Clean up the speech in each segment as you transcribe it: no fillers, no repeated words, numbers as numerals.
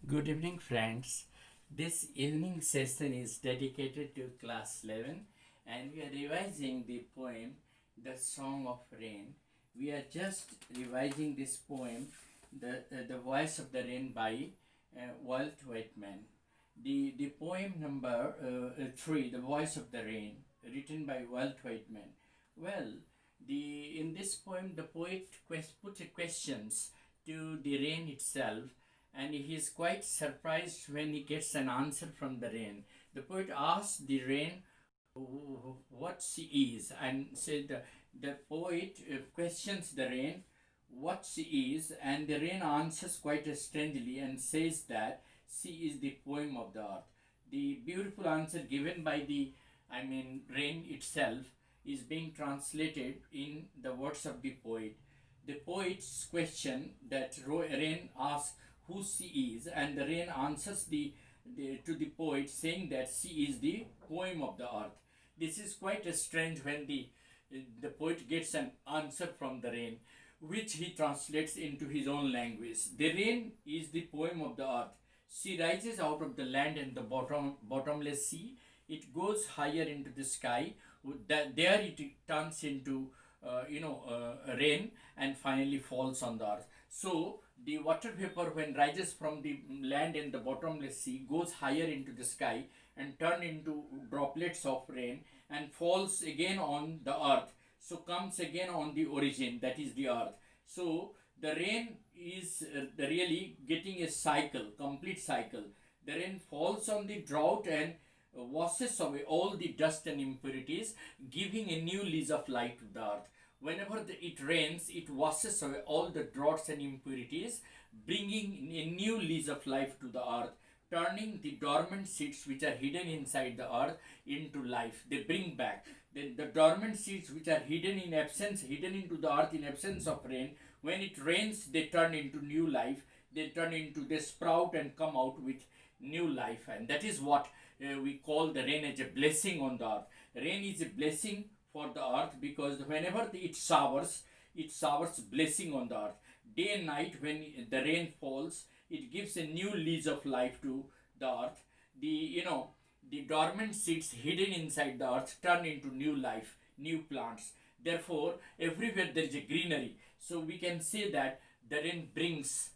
Good evening, friends. This evening session is dedicated to class 11, and we are revising the poem The Song of Rain. We are just revising this poem, The Voice of the Rain by Walt Whitman. The poem number 3, The Voice of the Rain, written by Walt Whitman. Well, in this poem, the poet put questions to the rain itself, and he is quite surprised when he gets an answer from the rain. The poet asks the rain what she is, and said the poet questions the rain what she is, and the rain answers quite strangely and says that she is the poem of the earth. The beautiful answer given by the rain itself is being translated in the words of the poet. The poet's question that rain asks who she is, and the rain answers to the poet saying that she is the poem of the earth. This is quite strange when the poet gets an answer from the rain, which he translates into his own language. The rain is the poem of the earth. She rises out of the land and the bottomless sea. It goes higher into the sky. There it turns into rain and finally falls on the earth. So the water vapor, when rises from the land and the bottomless sea, goes higher into the sky and turn into droplets of rain and falls again on the earth. So comes again on the origin, that is the earth. So the rain is really getting a cycle, complete cycle. The rain falls on the drought and washes away all the dust and impurities, giving a new lease of life to the earth. Whenever it rains, it washes away all the draughts and impurities, bringing a new lease of life to the earth, turning the dormant seeds which are hidden inside the earth into life. They bring back the dormant seeds which are hidden into the earth in absence of rain. When it rains, they turn into new life. They sprout and come out with new life, and that is what we call the rain as a blessing on the earth. Rain is a blessing for the earth because whenever it showers blessing on the earth. Day and night, when the rain falls, it gives a new lease of life to the earth. The dormant seeds hidden inside the earth turn into new life, new plants. Therefore, everywhere there is a greenery. So we can say that the rain brings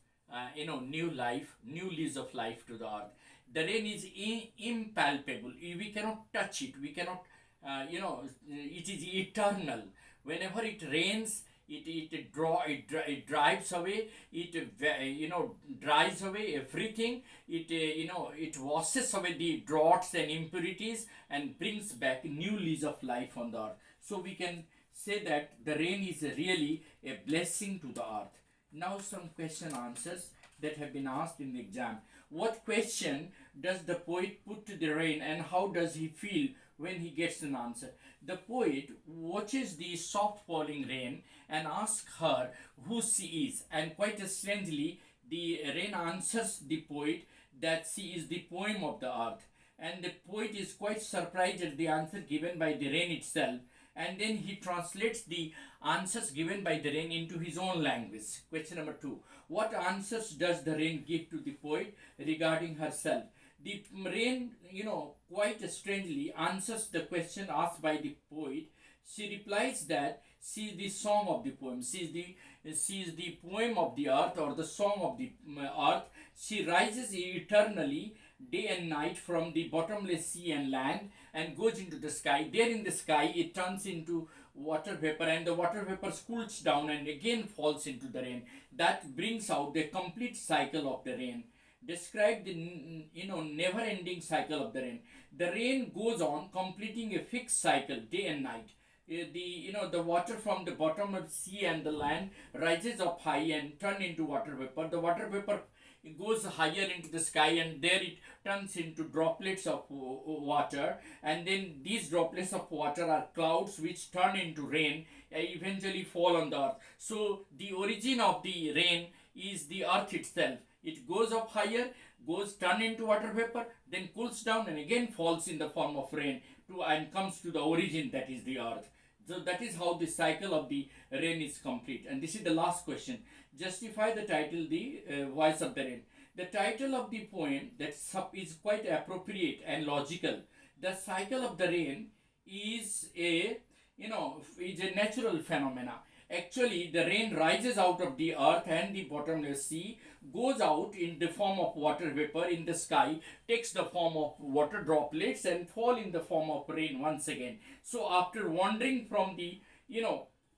new life, new lease of life to the earth. The rain is impalpable. We cannot touch it. We cannot, it is eternal. Whenever it rains, it drives away. Dries away everything. It washes away the draughts and impurities and brings back new lease of life on the earth. So we can say that the rain is really a blessing to the earth. Now some question answers that have been asked in the exam. What question does the poet put to the rain, and how does he feel when he gets an answer? The poet watches the soft falling rain and asks her who she is, and quite strangely the rain answers the poet that she is the poem of the earth. And the poet is quite surprised at the answer given by the rain itself, and then he translates the answers given by the rain into his own language. Question number 2. What answers does the rain give to the poet regarding herself? The rain, quite strangely answers the question asked by the poet. She replies that she is the song of the poem. She is the poem of the earth, or the song of the earth. She rises eternally day and night from the bottomless sea and land and goes into the sky. There in the sky, it turns into water vapor, and the water vapor cools down and again falls into the rain. That brings out the complete cycle of the rain. Describe the never-ending cycle of the rain. The rain goes on, completing a fixed cycle day and night. The water from the bottom of the sea and the land rises up high and turn into water vapor. The water vapor goes higher into the sky, and there it turns into droplets of water, and then these droplets of water are clouds which turn into rain, eventually fall on the earth. So the origin of the rain is the earth itself. It goes up higher, turn into water vapor, then cools down and again falls in the form of rain and comes to the origin, that is the earth. So that is how the cycle of the rain is complete. And this is the last question. Justify the title, The Voice of the Rain. The title of the poem is quite appropriate and logical. The cycle of the rain is a, is a natural phenomena. Actually, the rain rises out of the earth and the bottomless sea, goes out in the form of water vapor in the sky, takes the form of water droplets, and fall in the form of rain once again. So after wandering from the,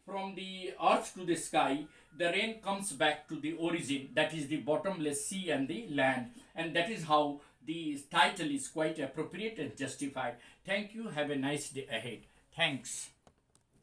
from the earth to the sky, the rain comes back to the origin, that is the bottomless sea and the land. And that is how the title is quite appropriate and justified. Thank you. Have a nice day ahead. Thanks.